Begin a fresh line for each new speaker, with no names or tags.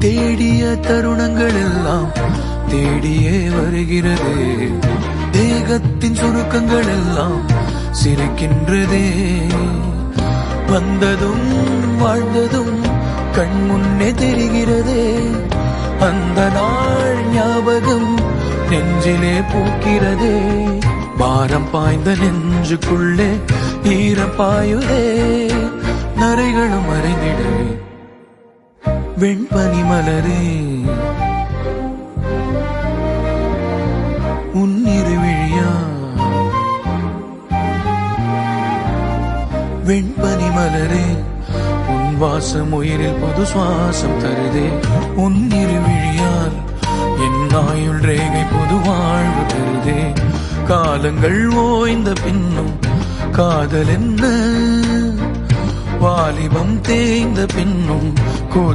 தேடிய தருணங்கள் எல்லாம் தேடியே வருகிறது. தேகத்தின் சுருக்கங்கள் எல்லாம் சிரிக்கின்றதே. வந்ததும் வாழ்ந்ததும் கண் முன்னே தெரிகிறதே. அந்த நாள் ஞாபகம் நெஞ்சிலே பூக்கிறதே. பாரம் பாய்ந்த நெஞ்சுக்குள்ளே ஈரம் பாயுதே. நரைகளும் மறைந்திடவே வெண்பனி மலரே உன்னிரு விழியா. வெண்பனி மலரே உன் வாசம் உயிரில் புது சுவாசம் தருதே. உன்னிரு விழியால் என் ஆயுள் ரேகை புது வாழ்வு தருதே. காலங்கள் ஓய்ந்த பின்னும் காதல் என்ன, வாலிபம் தேய்ந்த பின்னும்